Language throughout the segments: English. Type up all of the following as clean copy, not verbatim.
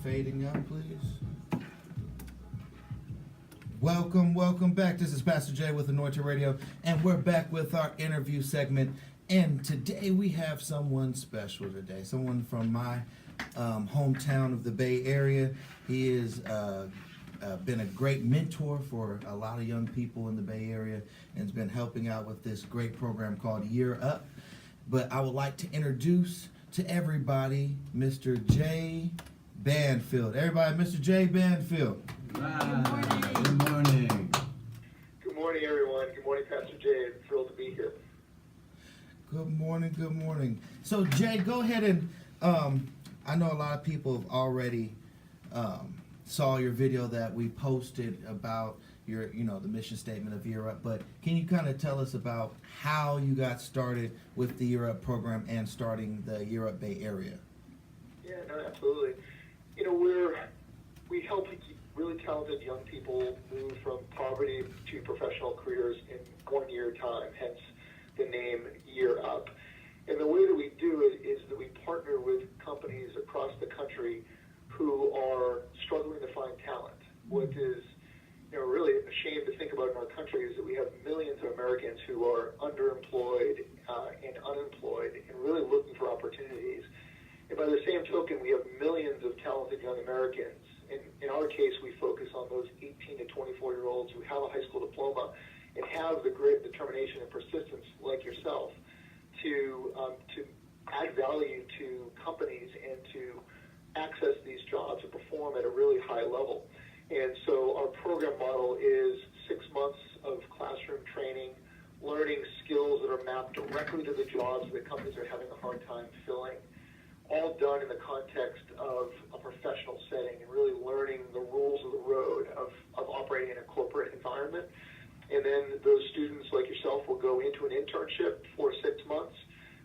fading out, please. Welcome back. This is Pastor Jay with Anointed Radio, and we're back with our interview segment. And today we have someone special today, someone from my hometown of the Bay Area. He has been a great mentor for a lot of young people in the Bay Area and has been helping out with this great program called Year Up. But I would like to introduce to everybody Mr. Jay Banfield. Everybody, Mr. Jay Banfield. Good morning. Good morning. Good morning, everyone. Good morning, Pastor Jay. I'm thrilled to be here. Good morning. So, Jay, go ahead and, I know a lot of people have already saw your video that we posted about your, the mission statement of Year Up, but can you kind of tell us about how you got started with the Year Up program and starting the Year Up Bay Area? Yeah, no, absolutely. We help really talented young people move from poverty to professional careers in 1 year time, hence the name Year Up. And the way that we do it is that we partner with companies across the country who are struggling to find talent. What is really a shame to think about in our country is that we have millions of Americans who are underemployed and unemployed and really looking for opportunities. And by the same token, we have millions of talented young Americans. In our case, we focus on those 18 to 24-year-olds who have a high school diploma and have the grit, determination, and persistence, like yourself, to add value to companies and to access these jobs and perform at a really high level. And so our program model is 6 months of classroom training, learning skills that are mapped directly to the jobs that companies are having a hard time filling, all done in the context of a professional setting and really learning the rules of the road of operating in a corporate environment. And then those students like yourself will go into an internship for 6 months.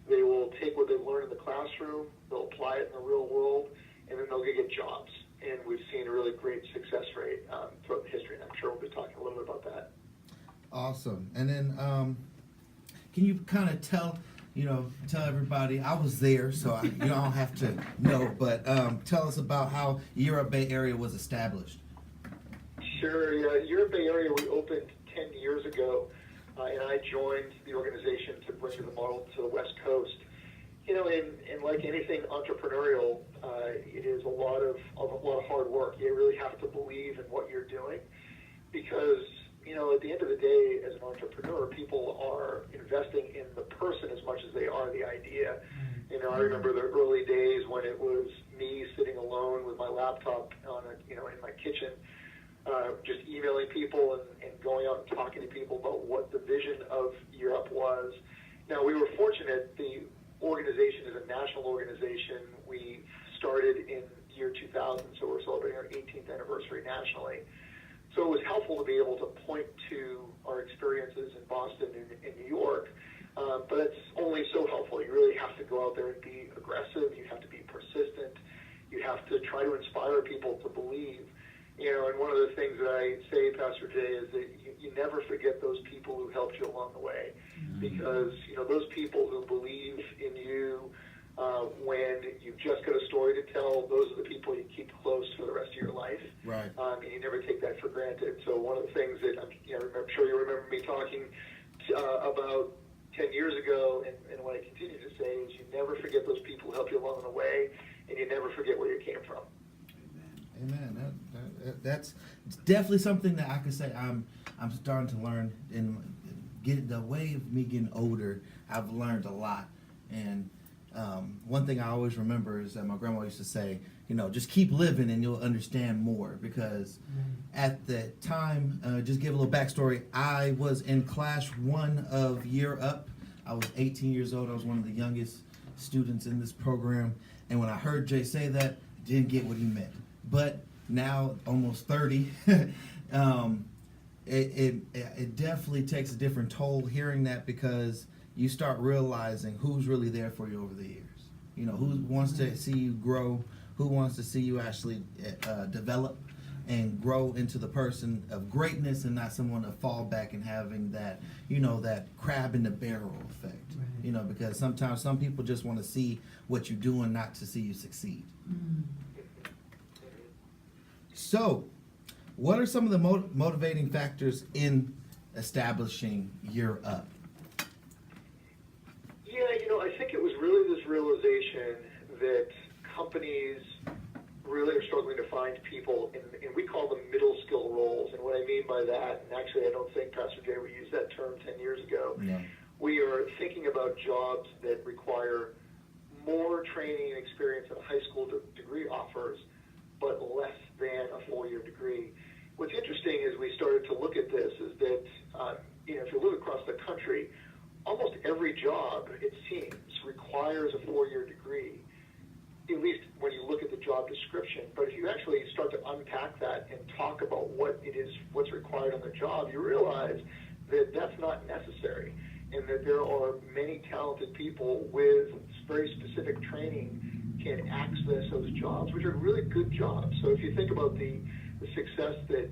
They will take what they've learned in the classroom, they'll apply it in the real world, and then they'll get jobs. And we've seen a really great success rate throughout the history, and I'm sure we'll be talking a little bit about that. Awesome. And then can you kind of tell everybody, I was there, so you don't have to know, but tell us about how Year Up Bay Area was established. Sure. Yeah. Year Up Bay Area, we opened 10 years ago, and I joined the organization to bring the model to the West Coast. And like anything entrepreneurial, it is a lot of hard work. You really have to believe in what you're doing because, at the end of the day, as an entrepreneur, people are investing in the person as much as they are the idea. I remember the early days when it was me sitting alone with my laptop in my kitchen, just emailing people and going out and talking to people about what the vision of Year Up was. Now, we were fortunate. The organization is a national organization. We started in year 2000, so we're celebrating our 18th anniversary nationally. So it was helpful to be able to point to our experiences in Boston and in New York, but it's only so helpful. You really have to go out there and be aggressive. You have to be persistent. You have to try to inspire people to believe. And one of the things that I say, Pastor Jay, is that you never forget those people who helped you along the way. Because, those people who believe in you when you've just got a story to tell, those are the people you keep close for the rest of your life. Right. And you never take that for granted. So one of the things that I'm sure you remember me talking about 10 years ago, and what I continue to say is you never forget those people who helped you along the way, and you never forget where you came from. Amen. That's definitely something that I can say I'm starting to learn. And get the way of me getting older, I've learned a lot. And one thing I always remember is that my grandma used to say, just keep living and you'll understand more. Because at the time, just give a little backstory, I was in class 1 of Year Up. I was 18 years old. I was one of the youngest students in this program. And when I heard Jay say that, I didn't get what he meant. But now, almost 30, it definitely takes a different toll hearing that, because you start realizing who's really there for you over the years. Who wants to see you grow, who wants to see you actually develop and grow into the person of greatness and not someone to fall back and having that, that crab in the barrel effect. Right. Because sometimes some people just want to see what you're doing, not to see you succeed. So, what are some of the motivating factors in establishing Year Up? Yeah, I think it was really this realization that companies really are struggling to find people in we call them middle skill roles. And what I mean by that, and actually I don't think Pastor Jay would use that term 10 years ago, No. we are thinking about jobs that require more training and experience than a high school degree offers, but less than a 4-year degree. What's interesting is we started to look at this is that, if you look across the country, almost every job, it seems, requires a 4-year degree, at least when you look at the job description. But if you actually start to unpack that and talk about what it is, what's required on the job, you realize that that's not necessary, and that there are many talented people with very specific training can access those jobs, which are really good jobs. So if you think about the success that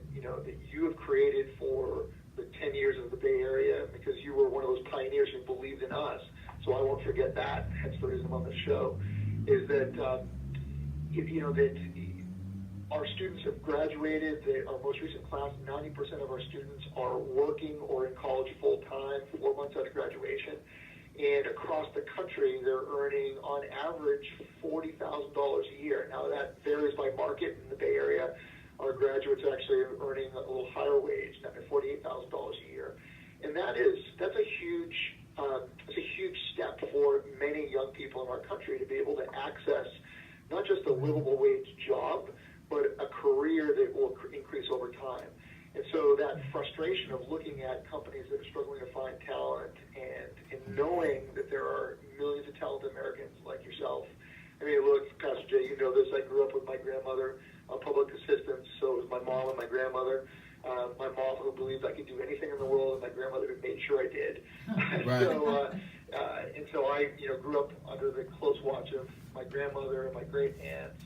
you have created for the 10 years of the Bay Area, because you were one of those pioneers who believed in us, so I won't forget that, hence the reason I'm on the show, is that, that our students have graduated. Our most recent class, 90% of our students are working or in college full-time 4 months out of graduation. And across the country, they're earning, on average, $40,000 a year. Now, that varies by market. In the Bay Area, our graduates actually are earning a little higher wage, $48,000 a year. And that's a huge step for many young people in our country to be able to access not just a livable wage job, but a career that will increase over time. And so that frustration of looking at companies that are struggling to find talent and knowing that there are millions of talented Americans like yourself. I mean, look, Pastor Jay, you know this. I grew up with my grandmother on public assistance, so it was my mom and my grandmother. My mom, who believed I could do anything in the world, and my grandmother, who made sure I did. Right. So I grew up under the close watch of my grandmother and my great aunts.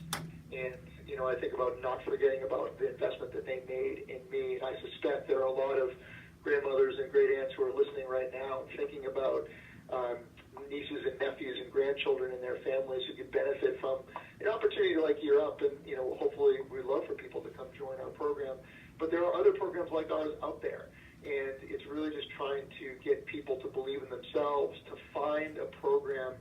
And, I think about not forgetting about the investment that they made in me. And I suspect there are a lot of grandmothers and great aunts who are listening right now and thinking about nieces and nephews and grandchildren and their families who could benefit from an opportunity like Year Up. And, hopefully we'd love for people to come join our program. But there are other programs like ours out there. And it's really just trying to get people to believe in themselves, to find a program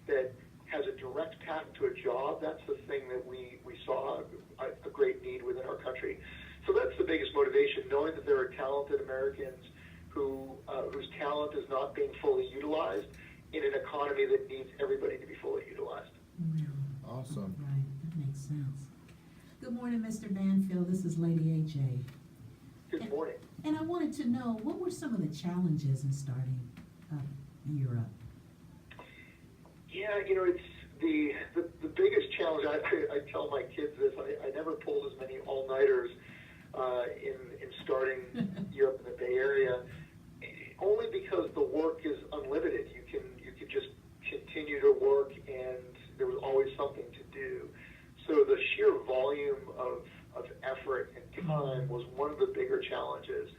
that has a direct path to a job. That's the thing that we saw a great need within our country. So that's the biggest motivation, knowing that there are talented Americans whose talent is not being fully utilized in an economy that needs everybody to be fully utilized. Really? Awesome. Right, that makes sense. Good morning, Mr. Banfield. This is Lady AJ. Good morning. And I wanted to know, what were some of the challenges in starting Year Up? Yeah, it's the biggest challenge. I tell my kids this. I never pulled as many all-nighters in starting Year Up in the Bay Area, only because the work is unlimited. You can just continue to work, and there was always something to do. So the sheer volume of effort and time was one of the bigger challenges.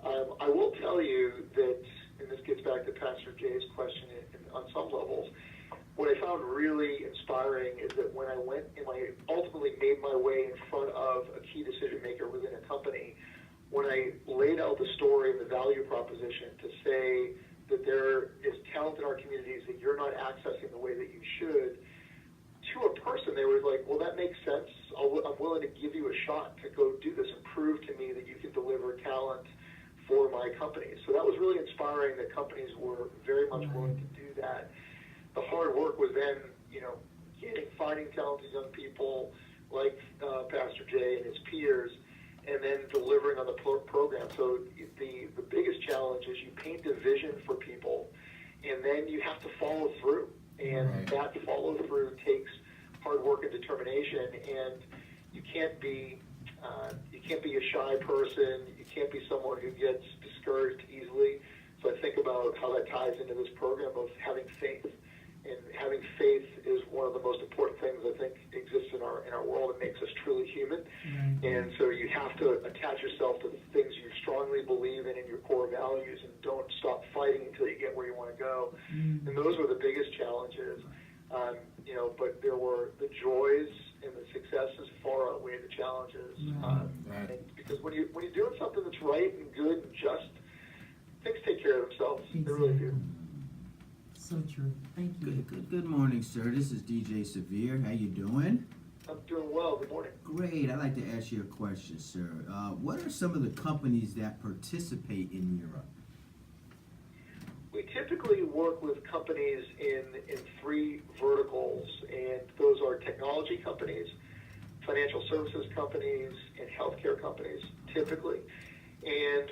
I will tell you that, and this gets back to Pastor Jay's question on some levels, what I found really inspiring is that when I went and I ultimately made my way in front of a key decision maker within a company, when I laid out the story and the value proposition to say that there is talent in our communities that you're not accessing the way that you should, to a person, they were like, well, that makes sense. I'm willing to give you a shot to go do this and prove to me that you can deliver talent for my company. So that was really inspiring that companies were very much willing to do that. The hard work was then, finding talented young people like Pastor Jay and his peers, and then delivering on the program. So the biggest challenge is you paint a vision for people, and then you have to follow through. And that follow through takes hard work and determination. And you can't be a shy person. You can't be someone who gets discouraged easily. So I think about how that ties into this program of having faith. And having faith is one of the most important things I think exists in our world. It makes us truly human. And so you have to attach yourself to the things you strongly believe in your core values, and don't stop fighting until you get where you want to go. And those were the biggest challenges. But there were the joys and the successes far outweigh the challenges when you're doing something that's right and good and just, things take care of themselves. They really do. So true. Thank you. Good morning, sir. This is DJ Severe. How you doing? I'm doing well. Good morning. Great. I'd like to ask you a question, sir. What are some of the companies that participate in Europe? We typically work with companies in three verticals, and those are technology companies, financial services companies, and healthcare companies, typically. And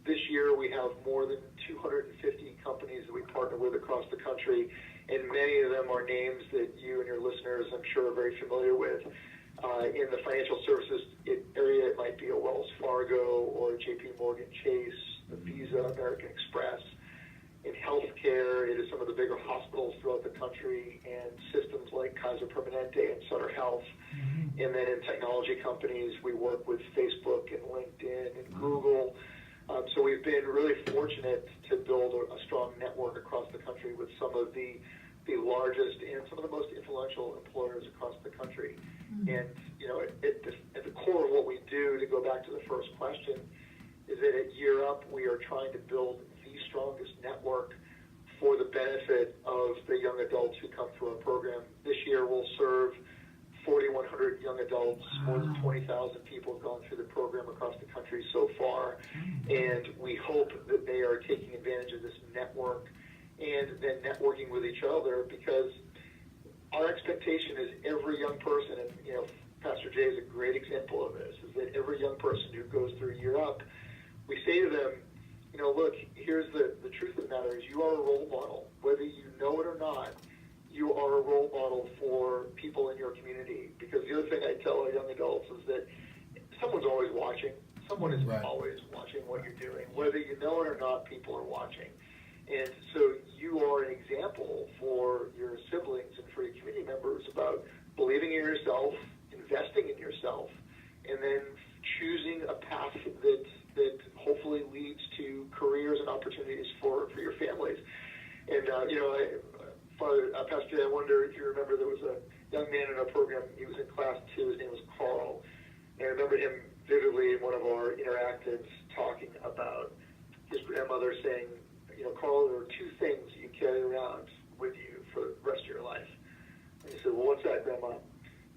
this year we have more than 250 companies that we partner with across the country, and many of them are names that you and your listeners, I'm sure, are very familiar with. In the financial services area, it might be a Wells Fargo or a JP Morgan Chase, the Visa, American Express. In healthcare, it is some of the bigger hospitals throughout the country and systems like Kaiser Permanente and Sutter Health. Mm-hmm. And then in technology companies, we work with Facebook and LinkedIn and Google. So we've been really fortunate to build a strong network across the country with some of the largest and some of the most influential employers across the country. Mm-hmm. And, you know, at the core of what we do, to go back to the first question, is that at Year Up, we are trying to build the strongest network for the benefit of the young adults who come through our program. This year, we'll serve 4,100 young adults. More than 20,000 people have gone through the program across the country so far. And we hope that they are taking advantage of this network and then networking with each other, because our expectation is every young person, and, you know, Pastor Jay is a great example of this, is that every young person who goes through Year Up, we say to them, you know, look, here's the truth of the matter is you are a role model. Whether you know it or not, you are a role model for people in your community. Because the other thing I tell our young adults is that someone's always watching. Someone is Right. always watching what you're doing. Whether you know it or not, people are watching. And so you are an example for your siblings and for your community members about believing in yourself, investing in yourself, and then choosing a path that hopefully leads to careers and opportunities for your families. And, you know, Pastor Jay, I wonder if you remember, there was a young man in our program. He was in class 2. His name was Carl. And I remember him vividly in one of our interactives talking about his grandmother saying, you know, Carl, there are 2 things you carry around with you for the rest of your life. And he said, well, what's that, Grandma?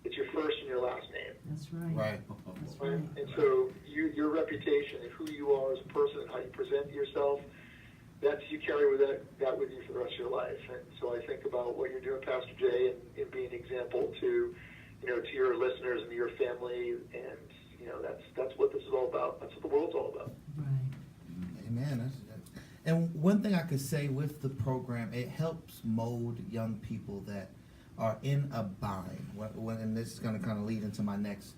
It's your first and your last name. That's right. Right. That's Right? right. And so your reputation and who you are as a person and how you present yourself, that's, you carry with that with you for the rest of your life. And so I think about what you're doing, Pastor Jay, and being an example to, you know, to your listeners and to your family. And, you know, that's what this is all about. That's what the world's all about. Right. Amen. And one thing I could say with the program, it helps mold young people that are in a bind. And this is going to kind of lead into my next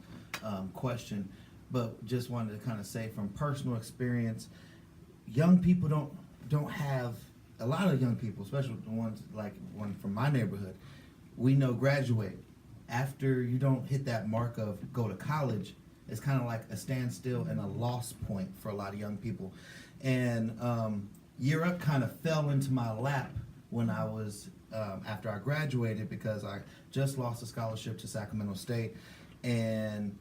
question, but just wanted to kind of say from personal experience, young people don't have, a lot of young people, especially the ones like one from my neighborhood, we know graduate. After you don't hit that mark of go to college, it's kind of like a standstill and a lost point for a lot of young people. And Year Up kind of fell into my lap when I was, after I graduated, because I just lost a scholarship to Sacramento State, and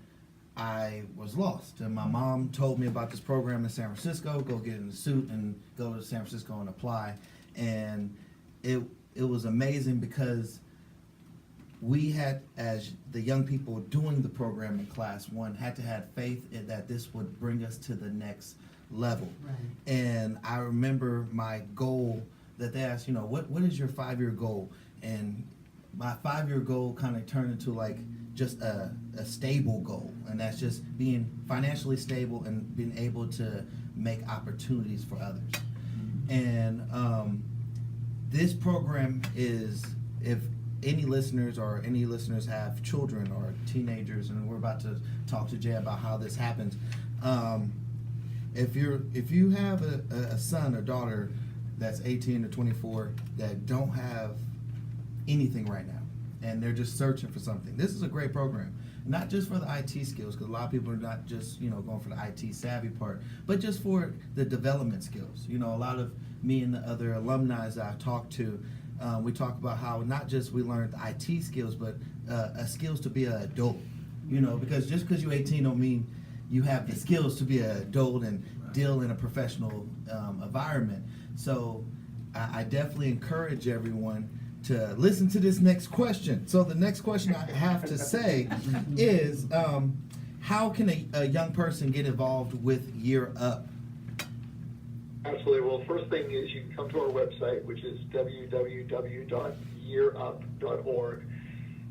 I was lost. And my mom told me about this program in San Francisco, go get in a suit and go to San Francisco and apply. And it was amazing because we had, as the young people doing the program in class 1, had to have faith in that this would bring us to the next level. Right. And I remember my goal that they asked, you know, what is your 5-year goal? And my 5-year goal kind of turned into like just a stable goal. And that's just being financially stable and being able to make opportunities for others. And this program is, if any listeners have children or teenagers, and we're about to talk to Jay about how this happens, if you have a son or daughter that's 18 to 24 that don't have anything right now, and they're just searching for something, this is a great program. Not just for the IT skills, because a lot of people are not just, you know, going for the IT savvy part, but just for the development skills. You know, a lot of me and the other alumni that I've talked to, we talk about how not just we learned the IT skills, but skills to be an adult. You know, because just because you're 18 don't mean you have the skills to be an adult and deal in a professional environment. So I definitely encourage everyone to listen to this next question. So the next question I have to say is, how can a young person get involved with Year Up? Absolutely. Well, first thing is you can come to our website, which is www.yearup.org.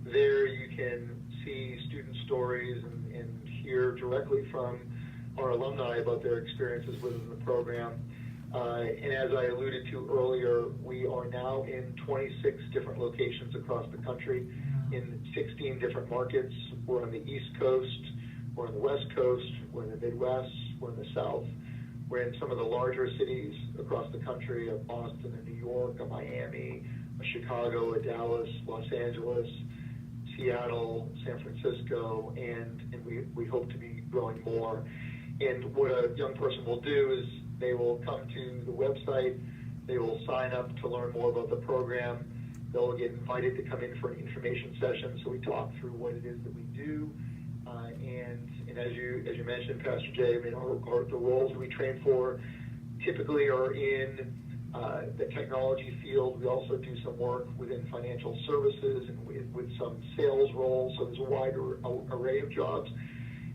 There you can see student stories and hear directly from our alumni about their experiences within the program. And as I alluded to earlier, we are now in 26 different locations across the country, in 16 different markets. We're on the East Coast, we're on the West Coast, we're in the Midwest, we're in the South. We're in some of the larger cities across the country, of Boston, and New York, and Miami, Chicago, Dallas, Los Angeles, Seattle, San Francisco, and we hope to be growing more. And what a young person will do is they will come to the website, they will sign up to learn more about the program, they'll get invited to come in for an information session, so we talk through what it is that we do. And as you mentioned, Pastor Jay, I mean, the roles we train for typically are in the technology field. We also do some work within financial services and with some sales roles, so there's a wide array of jobs.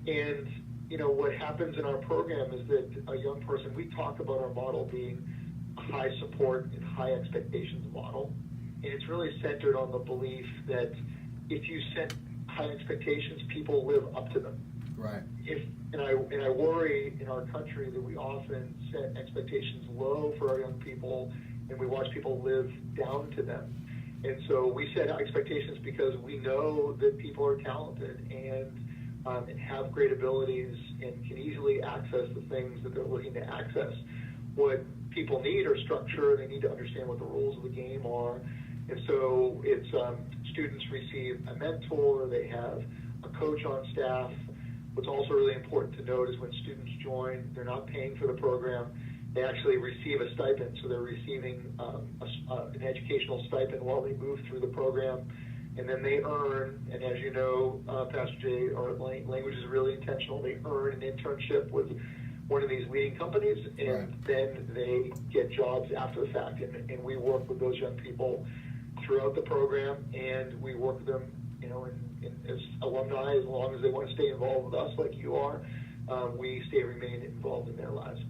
And, you know, what happens in our program is that a young person, we talk about our model being a high support and high expectations model. And it's really centered on the belief that if you set high expectations, people live up to them. Right. And I worry in our country that we often set expectations low for our young people, and we watch people live down to them. And so we set expectations because we know that people are talented and have great abilities and can easily access the things that they're looking to access. What people need are structure. They need to understand what the rules of the game are. And so it's students receive a mentor. They have a coach on staff. What's also really important to note is when students join, they're not paying for the program. They actually receive a stipend, so they're receiving an educational stipend while they move through the program. And then they earn, and as you know, Pastor Jay, our language is really intentional. They earn an internship with one of these leading companies, and then they get jobs after the fact. And we work with those young people throughout the program, and we work with them, you know, as alumni, as long as they want to stay involved with us like you are, we remain involved in their lives.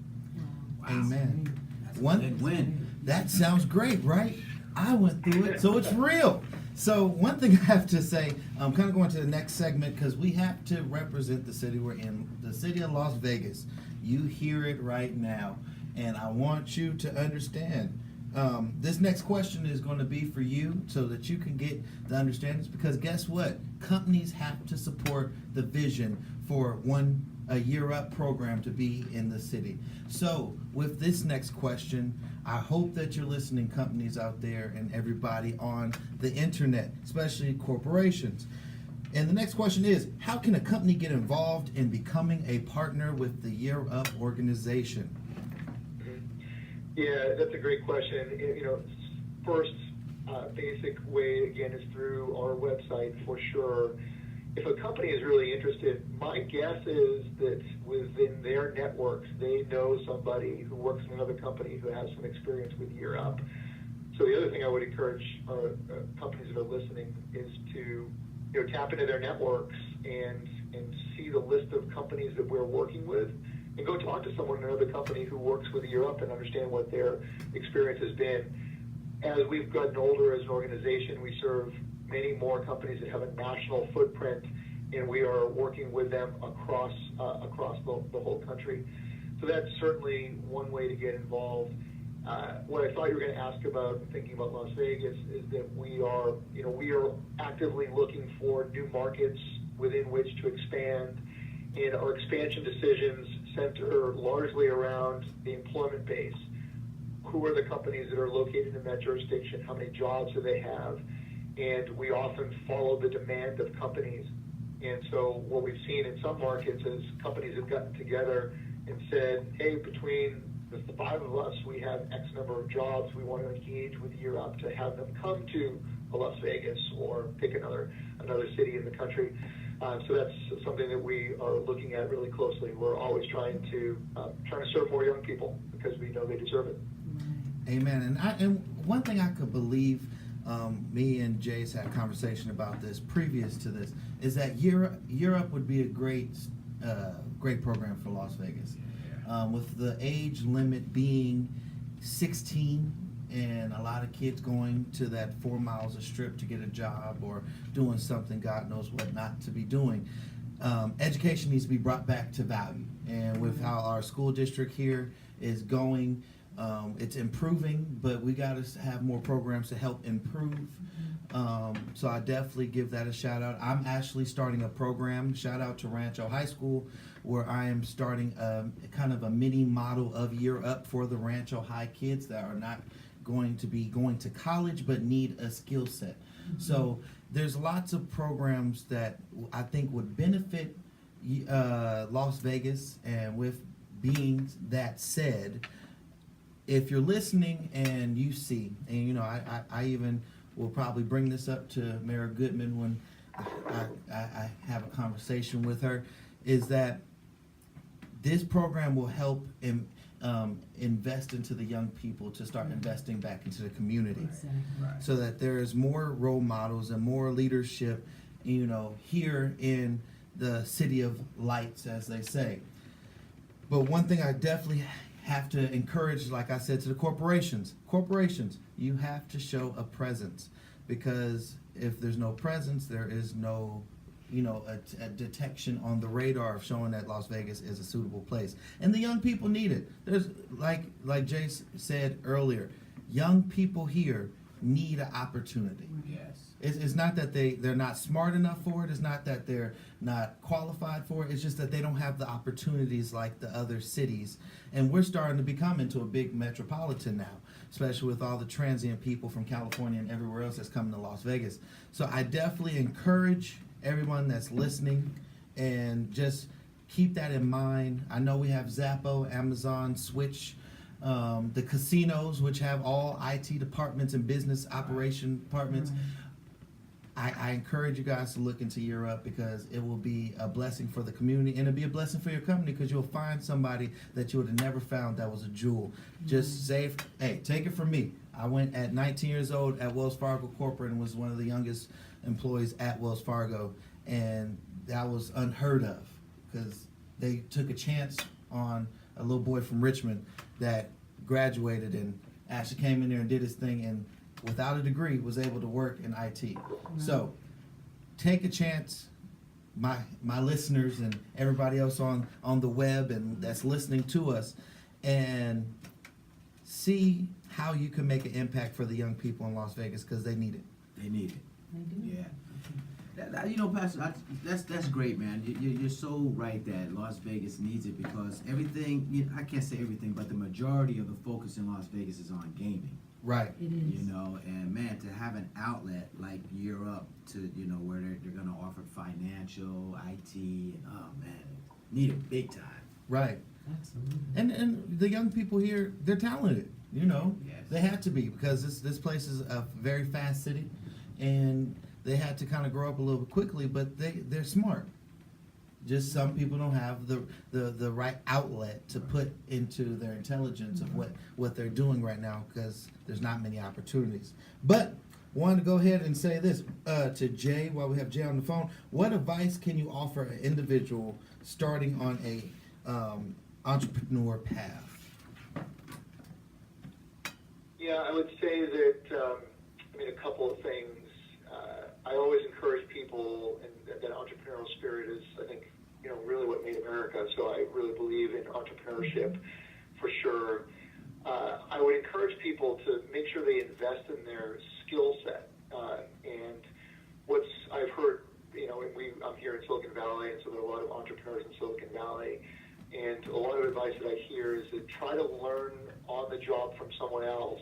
Wow. Amen. That's a big win. That sounds great, right? I went through it, so it's real. So one thing I have to say, I'm kind of going to the next segment because we have to represent the city we're in, the city of Las Vegas. You hear it right now, and I want you to understand. This next question is going to be for you so that you can get the understandings, because guess what? Companies have to support the vision for a Year Up program to be in the city. So with this next question, I hope that you're listening, companies out there and everybody on the internet, especially corporations. And the next question is, how can a company get involved in becoming a partner with the Year Up organization? Yeah, that's a great question. You know, first basic way, again, is through our website for sure. If a company is really interested, my guess is that within their networks, they know somebody who works in another company who has some experience with Year Up. So the other thing I would encourage our companies that are listening is to, you know, tap into their networks and see the list of companies that we're working with, and go talk to someone in another company who works with Year Up and understand what their experience has been. As we've gotten older as an organization, we serve many more companies that have a national footprint, and we are working with them across the whole country. So that's certainly one way to get involved. What I thought you were going to ask about, thinking about Las Vegas, is that we are actively looking for new markets within which to expand, and our expansion decisions center largely around the employment base. Who are the companies that are located in that jurisdiction? How many jobs do they have? And we often follow the demand of companies. And so what we've seen in some markets is companies have gotten together and said, hey, between the five of us, we have X number of jobs. We want to engage with Year Up to have them come to Las Vegas or pick another city in the country. So that's something that we are looking at really closely. We're always trying to serve more young people because we know they deserve it. Amen. And one thing I could believe, me and Jay's had a conversation about this previous to this, is that Europe would be a great program for Las Vegas. With the age limit being 16 and a lot of kids going to that 4 miles a strip to get a job or doing something God knows what not to be doing. Education needs to be brought back to value. And with how our school district here is going, it's improving, but we got to have more programs to help improve. So I definitely give that a shout out. I'm actually starting a program, shout out to Rancho High School, where I am starting kind of a mini model of Year Up for the Rancho High kids that are not going to be going to college but need a skill set. So there's lots of programs that I think would benefit Las Vegas. And with being that said, if you're listening and you see, and you know, I even will probably bring this up to Mayor Goodman when I have a conversation with her, is that this program will help invest into the young people to start investing back into the community. Exactly. So that there is more role models and more leadership, you know, here in the City of Lights, as they say. But one thing I definitely have to encourage, like I said, to the corporations, you have to show a presence, because if there's no presence, there is no, you know, a detection on the radar of showing that Las Vegas is a suitable place. And the young people need it. There's, like Jay said earlier, young people here need an opportunity. Yes. It's not that they're not smart enough for it. It's not that they're not qualified for it. It's just that they don't have the opportunities like the other cities. And we're starting to become into a big metropolitan now, especially with all the transient people from California and everywhere else that's coming to Las Vegas. So I definitely encourage everyone that's listening, and just keep that in mind. I know we have Zappo, Amazon, Switch, the casinos, which have all IT departments and business operation departments. I encourage you guys to look into Year Up, because it will be a blessing for the community, and it'll be a blessing for your company, because you'll find somebody that you would have never found that was a jewel. Just say, hey, take it from me. I went at 19 years old at Wells Fargo Corporate and was one of the youngest employees at Wells Fargo, and that was unheard of, because they took a chance on a little boy from Richmond that graduated and actually came in there and did his thing, and without a degree was able to work in IT. So take a chance, my listeners and everybody else on the web and that's listening to us, and see how you can make an impact for the young people in Las Vegas, because they need it. They need it. They do. Yeah. You know, Pastor, that's great, man. You're so right that Las Vegas needs it, because everything, I can't say everything, but the majority of the focus in Las Vegas is on gaming. Right. It is. You know, and man, to have an outlet like Year Up to, you know, where they're going to offer financial, IT, oh man, need it big time. Right. Absolutely. And the young people here, they're talented. You know, Yes. they had to be, because this place is a very fast city, and they had to kind of grow up a little bit quickly, but they're smart. Just some people don't have the right outlet to put into their intelligence of what they're doing right now, because there's not many opportunities. But wanted to go ahead and say this to Jay, while we have Jay on the phone. What advice can you offer an individual starting on a entrepreneur path? Yeah, I would say that, a couple of things. I always encourage people, and that entrepreneurial spirit is, I think, really what made America. So I really believe in entrepreneurship for sure. I would encourage people to make sure they invest in their skill set. And I've heard, I'm here in Silicon Valley, and so there are a lot of entrepreneurs in Silicon Valley. And a lot of advice that I hear is to try to learn on the job from someone else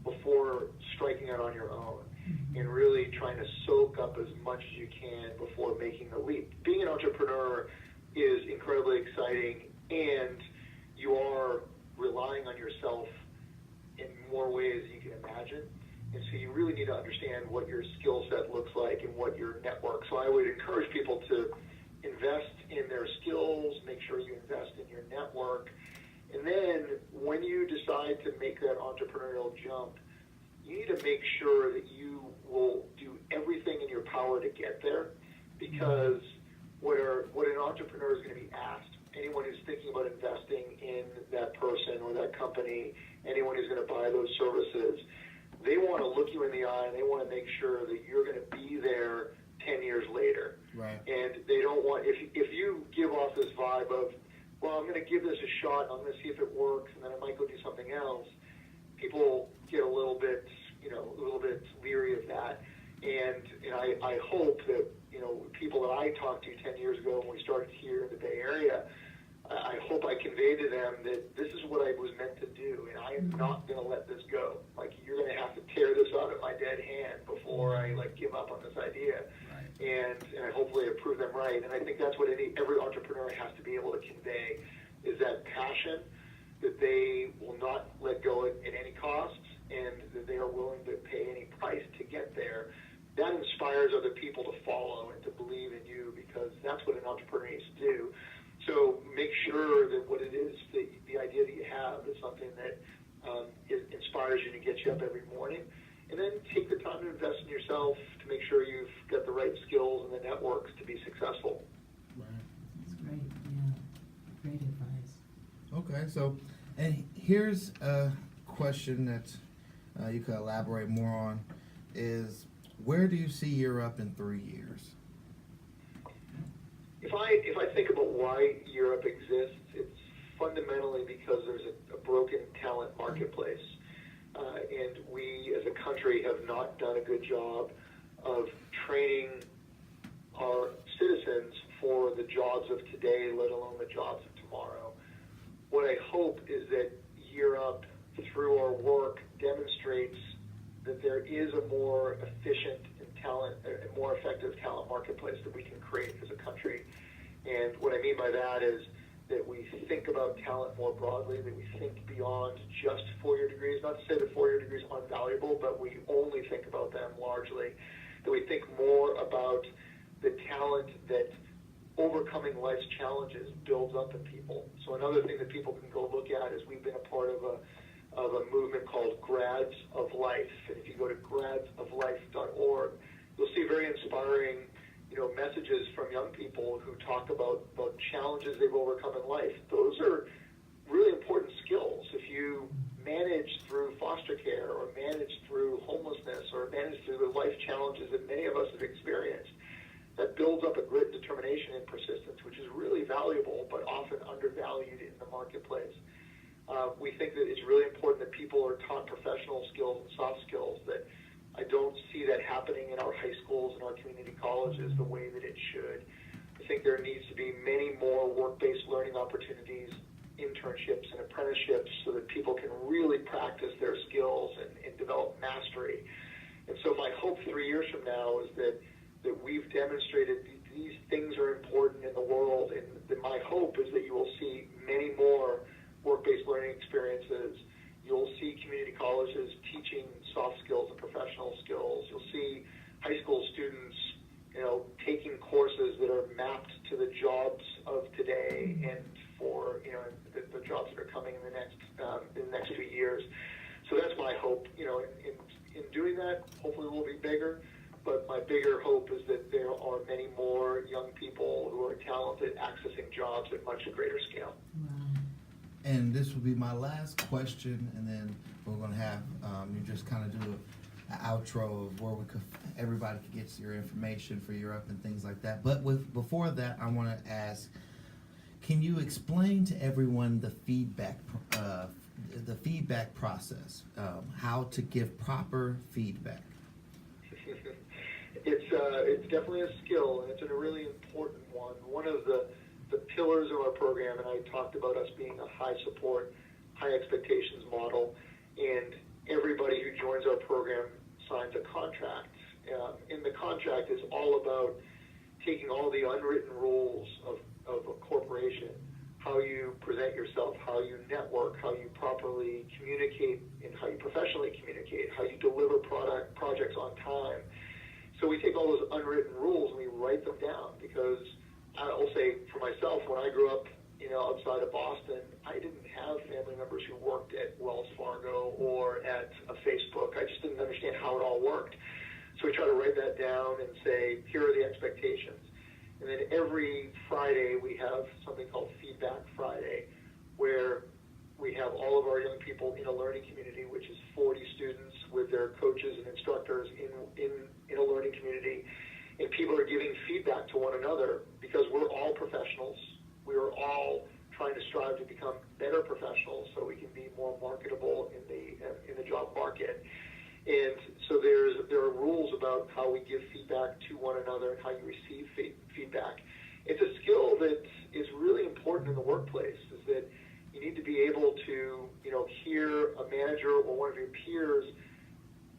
before striking out on your own, and really trying to soak up as much as you can before making the leap. Being an entrepreneur is incredibly exciting, and you are relying on yourself in more ways than you can imagine. And so you really need to understand what your skill set looks like and what your network. So I would encourage people to your network. And then when you decide to make that entrepreneurial jump, you need to make sure that you will do everything in your power to get there, because what an entrepreneur is going to be asked, anyone who's thinking about investing in that person or that company, anyone who's going to buy those services, they want to look you in the eye and they want to make sure that you're going to be there 10 years later. Right. And they don't want, if you give off this vibe of, well, I'm going to give this a shot, I'm going to see if it works, and then I might go do something else, people get a little bit leery of that. And I hope that, people that I talked to 10 years ago when we started here in the Bay Area, I hope I conveyed to them that this is what I was meant to do, and I am not going to let this go. Like, you're going to have to tear this out of my dead hand before I give up on this idea. Right. And I hopefully have proved them right. And I think that's what every entrepreneur has to be able to convey, is that passion that they will not let go at any cost, and that they are willing to pay any price to get there. That inspires other people to follow and to believe in you, because that's what an entrepreneur needs to do. So make sure that what it is, the idea that you have, is something that inspires you to get you up every morning. And then take the time to invest in yourself to make sure you've got the right skills and the networks to be successful. Right. That's great, yeah, great advice. Okay, so, and here's a question that you could elaborate more on, is where do you see Europe in 3 years? If I think about why Europe exists, it's fundamentally because there's a broken talent marketplace. And we as a country have not done a good job of training our citizens for the jobs of today, let alone the jobs of tomorrow. What I hope is that Europe, through our work, demonstrates that there is a more efficient and a more effective talent marketplace that we can create as a country. And what I mean by that is that we think about talent more broadly, that we think beyond just four-year degrees. Not to say that four-year degrees aren't valuable, but we only think about them largely. That we think more about the talent that overcoming life's challenges builds up in people. So another thing that people can go look at is we've been a part of a movement called Grads of Life. And if you go to gradsoflife.org, you'll see very inspiring messages from young people who talk about challenges they've overcome in life. Those are really important skills. If you manage through foster care, or manage through homelessness, or manage through the life challenges that many of us have experienced, that builds up a grit, determination, and persistence, which is really valuable, but often undervalued in the marketplace. We think that it's really important that people are taught professional skills and soft skills. That I don't see that happening in our high schools and our community colleges the way that it should. I think there needs to be many more work-based learning opportunities, internships and apprenticeships, so that people can really practice their skills and develop mastery. And so my hope 3 years from now is that we've demonstrated these things are important in the world, and that my hope is that you will see many more work-based learning experiences. You'll see community colleges teaching soft skills and professional skills. You'll see high school students, taking courses that are mapped to the jobs of today and for the jobs that are coming in the next few years. So that's my hope. In doing that, hopefully we'll be bigger. But my bigger hope is that there are many more young people who are talented accessing jobs at much greater scale. Wow. And this will be my last question, and then we're going to have you just kind of do an outro of where everybody can get your information for Europe and things like that. But before that, I want to ask, can you explain to everyone the feedback process, how to give proper feedback? It's definitely a skill, and it's a really important one. One of the pillars of our program, and I talked about us being a high support, high expectations model, and everybody who joins our program signs a contract. And the contract is all about taking all the unwritten rules of a corporation, how you present yourself, how you network, how you properly communicate, and how you professionally communicate, how you deliver projects on time. So we take all those unwritten rules and we write them down, because I will say for myself, when I grew up outside of Boston, I didn't have family members who worked at Wells Fargo or at Facebook. I just didn't understand how it all worked. So we try to write that down and say, here are the expectations. And then every Friday we have something called Feedback Friday, where we have all of our young people in a learning community, which is 40 students with their coaches and instructors in a learning community. And people are giving feedback to one another because we're all professionals. We are all trying to strive to become better professionals so we can be more marketable in the job market. And so there are rules about how we give feedback to one another and how you receive feedback. It's a skill that is really important in the workplace, is that you need to be able to, hear a manager or one of your peers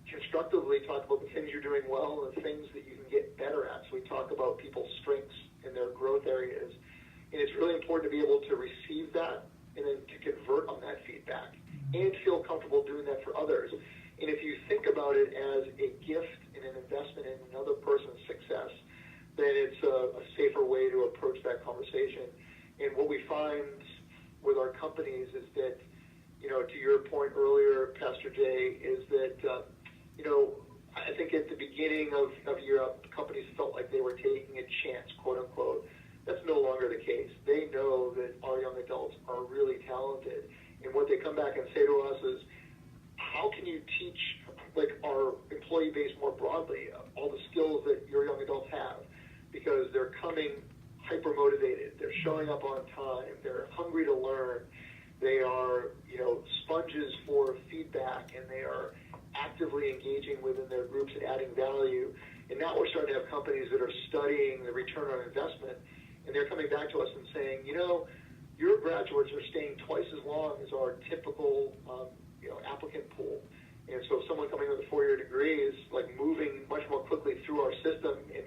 constructively talk about the things you're doing well and the things that you can get better at. So we talk about people's strengths and their growth areas. And it's really important to be able to receive that and then to convert on that feedback and feel comfortable doing that for others. And if you think about it as a gift and an investment in another person's success, then it's a safer way to approach that conversation. And what we find with our companies is that, to your point earlier, Pastor Jay, is that, I think at the beginning of Europe, companies felt like they were taking a chance, quote unquote. That's no longer the case. They know that our young adults are really talented. And what they come back and say to us is, how can you teach our employee base more broadly all the skills that your young adults have? Because they're coming hyper motivated, they're showing up on time, they're hungry to learn, they are sponges for feedback, and they are actively engaging within their groups and adding value. And now we're starting to have companies that are studying the return on investment, and they're coming back to us and saying, your graduates are staying twice as long as our typical applicant pool. And so if someone coming with a 4-year degree is moving much more quickly through our system and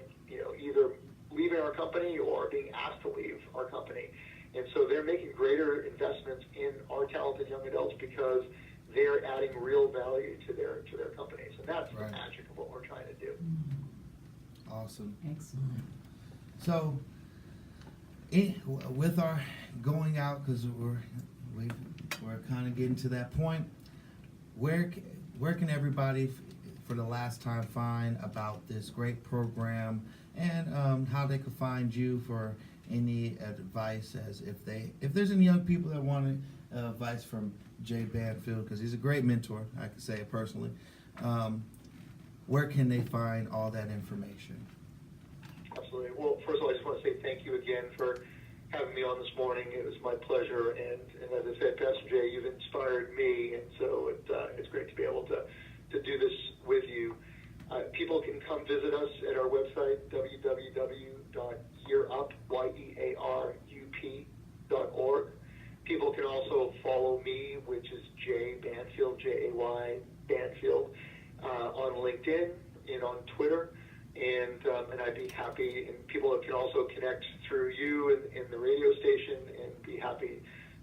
either leaving our company or being asked to leave our company. And so they're making greater investments in our talented young adults because they're adding real value to their companies. And that's right. The magic of what we're trying to do. Awesome. Excellent. So, with our going out, because we're kind of getting to that point, where can everybody, for the last time, find about this great program, and how they could find you for any advice, as if there's any young people that want advice from Jay Banfield, because he's a great mentor, I can say it personally. Where can they find all that information? Absolutely. Well, first of all, I just want to say thank you again for having me on this morning. It was my pleasure, and as I said, Pastor Jay, you've inspired me, and so it's great to be able to do this with you. People can come visit us at our website, www.yearup.org. People can also follow me, which is Jay Banfield, Jay Banfield, on LinkedIn and on Twitter. And I'd be happy, and people can also connect through you and the radio station, and be happy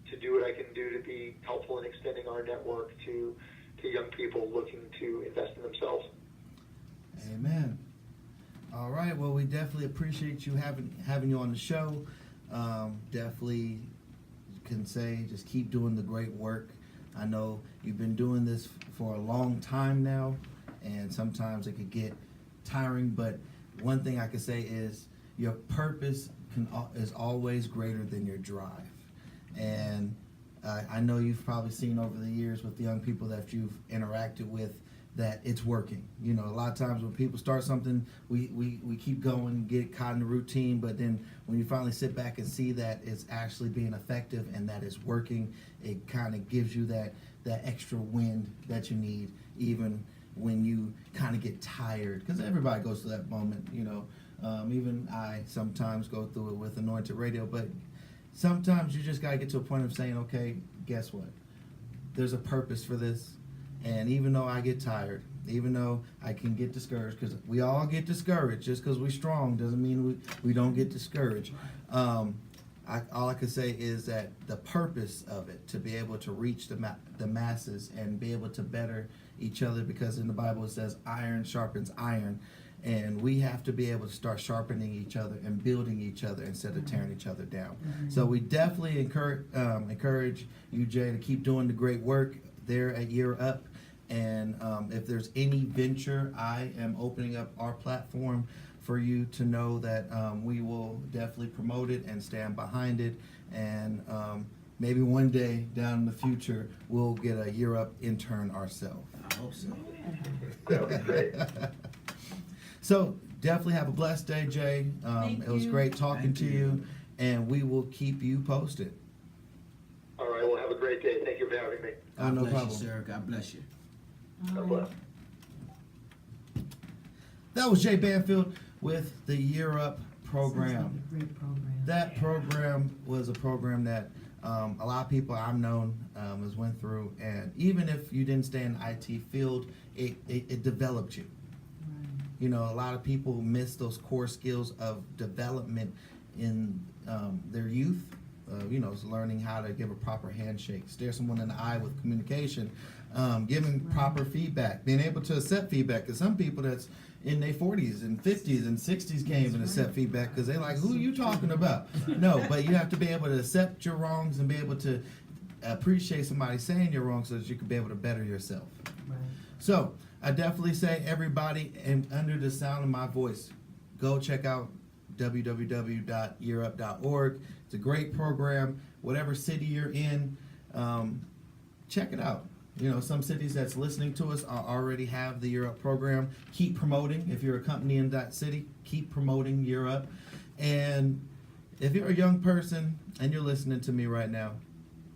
to do what I can do to be helpful in extending our network to young people looking to invest in themselves. Amen. All right. Well, we definitely appreciate you having you on the show. Definitely can say just keep doing the great work. I know you've been doing this for a long time now, and sometimes it could get tiring, but one thing I can say is your purpose is always greater than your drive. And I know you've probably seen over the years with the young people that you've interacted with that it's working. A lot of times when people start something, we keep going and get caught in the routine, but then when you finally sit back and see that it's actually being effective and that it's working, it kind of gives you that extra wind that you need, even when you kind of get tired, because everybody goes through that moment, even I sometimes go through it with Anointed Radio, but sometimes you just got to get to a point of saying, okay, guess what? There's a purpose for this, and even though I get tired, even though I can get discouraged, because we all get discouraged, just because we're strong doesn't mean we don't get discouraged. All I can say is that the purpose of it, to be able to reach the masses and be able to better each other, because in the Bible it says iron sharpens iron, And we have to be able to start sharpening each other and building each other instead of tearing each other down. So we definitely encourage you, Jay, to keep doing the great work there at Year Up. And if there's any venture, I am opening up our platform for you to know that we will definitely promote it and stand behind it. And maybe one day down in the future, we'll get a Year Up intern ourselves. I hope so. That would be great. So definitely have a blessed day, Jay. Thank It was you. great talking Thank to you. you, and we will keep you posted. All right, well, have a great day. Thank you for having me. Oh, no God bless problem. you, sir. God bless you. God bless. That was Jay Banfield with the Year Up Sounds program. like a great program. That program was a program that a lot of people I've known has went through, and even if you didn't stay in the IT field, it developed you. Right. You know, a lot of people miss those core skills of development in their youth. You know, it's learning how to give a proper handshake, stare someone in the eye with communication, giving Right. proper feedback, being able to accept feedback. Because some people that's in their 40s and 50s and 60s can't even accept feedback because they're like, who are you talking about? No, but you have to be able to accept your wrongs and be able to appreciate somebody saying you're wrong so that you can be able to better yourself. Right. So I definitely say everybody, and under the sound of my voice, go check out www.yearup.org. It's a great program. Whatever city you're in, check it out. You know, some cities that's listening to us already have the Year Up program. Keep promoting. If you're a company in that city, keep promoting Year Up. And if you're a young person and you're listening to me right now,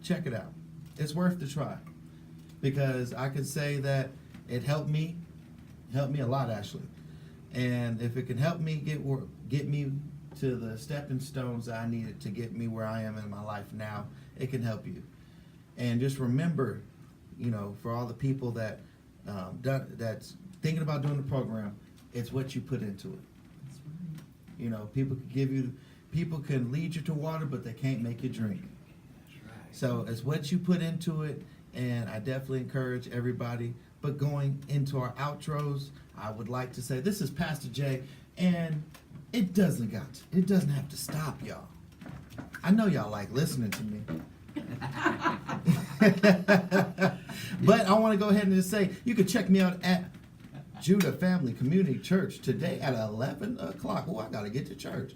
check it out. It's worth the try. Because I can say that it helped me a lot actually. And if it can help me get me to the stepping stones that I needed to get me where I am in my life now, it can help you. And just remember, you know, for all the people that that's thinking about doing the program, it's what you put into it. That's right. You know, people can lead you to water, but they can't make you drink. That's right. So it's what you put into it, and I definitely encourage everybody. But going into our outros, I would like to say this is Pastor Jay, and it doesn't have to stop, y'all. I know y'all like listening to me. But I want to go ahead and just say you can check me out at Judah Family Community Church today at 11 o'clock. Oh, I got to get to church.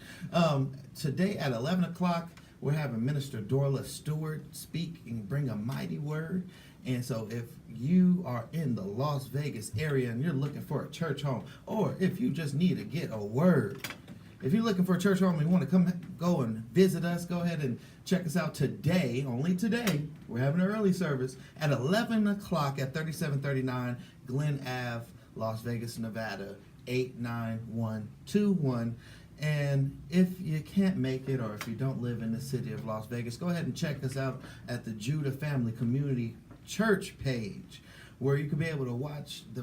Today at 11 o'clock, we're having Minister Dorla Stewart speak and bring a mighty word. And so if you are in the Las Vegas area and you're looking for a church home, or if you just need to get a word, if you're looking for a church home and you want to go and visit us, go ahead and check us out today, only today. We're having an early service at 11 o'clock at 3739 Glen Ave, Las Vegas, Nevada, 89121. And if you can't make it, or if you don't live in the city of Las Vegas, go ahead and check us out at the Judah Family Community Church page, where you can be able to watch the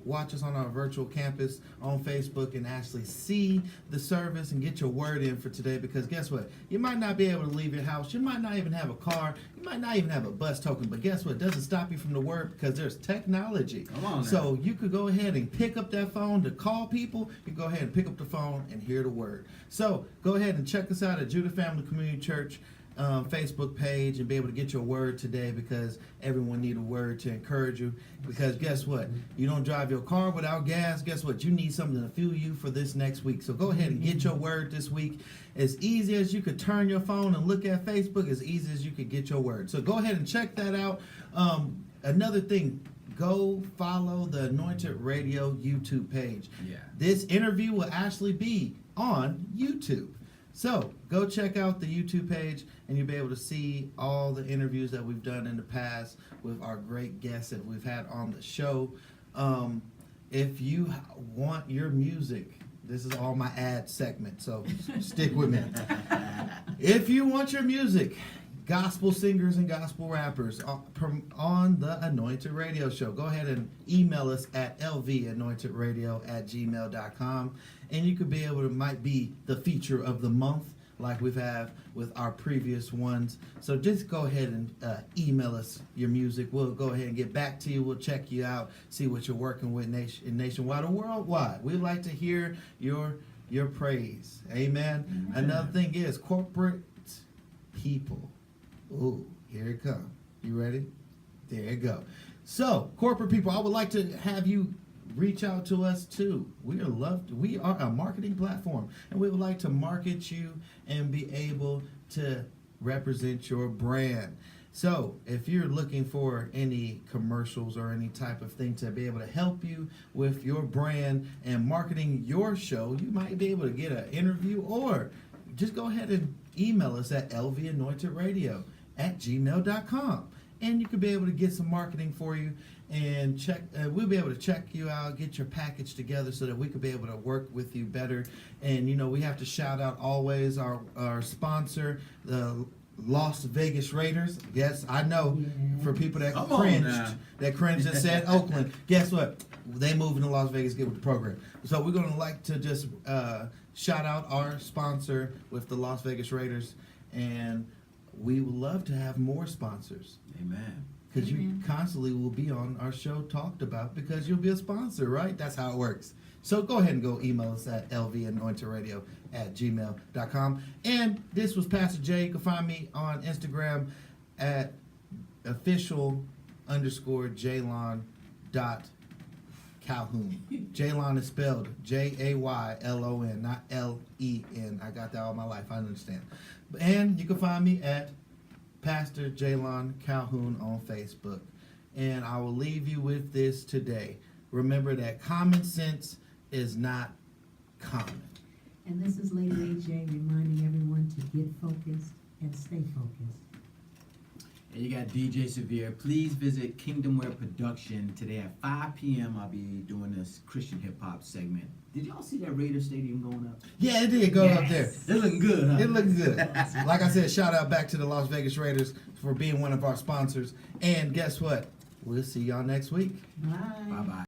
watch us on our virtual campus on Facebook and actually see the service and get your word in for today. Because guess what? You might not be able to leave your house. You might not even have a car. You might not even have a bus token. But guess what? It doesn't stop you from the word because there's technology. Come on now. So you could go ahead and pick up that phone to call people. You go ahead and pick up the phone and hear the word. So go ahead and check us out at Judah Family Community Church Facebook page and be able to get your word today, because everyone need a word to encourage you. Because guess what? You don't drive your car without gas. Guess what? You need something to fuel you for this next week. So go ahead and get your word this week. As easy as you could turn your phone and look at Facebook, as easy as you could get your word. So go ahead and check that out. Another thing, go follow the Anointed Radio YouTube page. Yeah. This interview will actually be on YouTube. So go check out the YouTube page and you'll be able to see all the interviews that we've done in the past with our great guests that we've had on the show. If you want your music, this is all my ad segment, so stick with me. If you want your music, gospel singers and gospel rappers on the Anointed Radio Show, go ahead and email us at lvanointedradio@gmail.com, and you could be able to might be the feature of the month like we've had with our previous ones. So just go ahead and email us your music. We'll go ahead and get back to you. We'll check you out, see what you're working with nationwide or worldwide. We'd like to hear your praise. Amen. Another thing is corporate people. Ooh, here it comes. You ready? There you go. So, corporate people, I would like to have you reach out to us too. We are a marketing platform, and we would like to market you and be able to represent your brand. So, if you're looking for any commercials or any type of thing to be able to help you with your brand and marketing your show, you might be able to get an interview, or just go ahead and email us at lvanointedradio@gmail.com. And you could be able to get some marketing for you and check. We'll be able to check you out, get your package together so that we could be able to work with you better. And we have to shout out always our sponsor, the Las Vegas Raiders. Yes, I know for people that cringed and said Oakland. Guess what? They moving to Las Vegas, get with the program. So we're gonna like to just shout out our sponsor with the Las Vegas Raiders, and we would love to have more sponsors. Amen. Because you constantly will be on our show talked about because you'll be a sponsor, right? That's how it works. So go ahead and go email us at lvanointedradio@gmail.com. And this was Pastor Jay. You can find me on Instagram at official_Jaylon.Calhoun. Jaylon is spelled Jaylon, not Len. I got that all my life. I understand. And you can find me at Pastor Jaylon Calhoun on Facebook. And I will leave you with this today. Remember that common sense is not common. And this is Lady AJ reminding everyone to get focused and stay focused. And you got DJ Severe. Please visit Kingdomware Production today at 5 p.m. I'll be doing this Christian hip hop segment. Did y'all see that Raider Stadium going up? Yeah, it did go up there. Yes. It looking good, huh? It looks good. Like I said, shout out back to the Las Vegas Raiders for being one of our sponsors. And guess what? We'll see y'all next week. Bye. Bye-bye.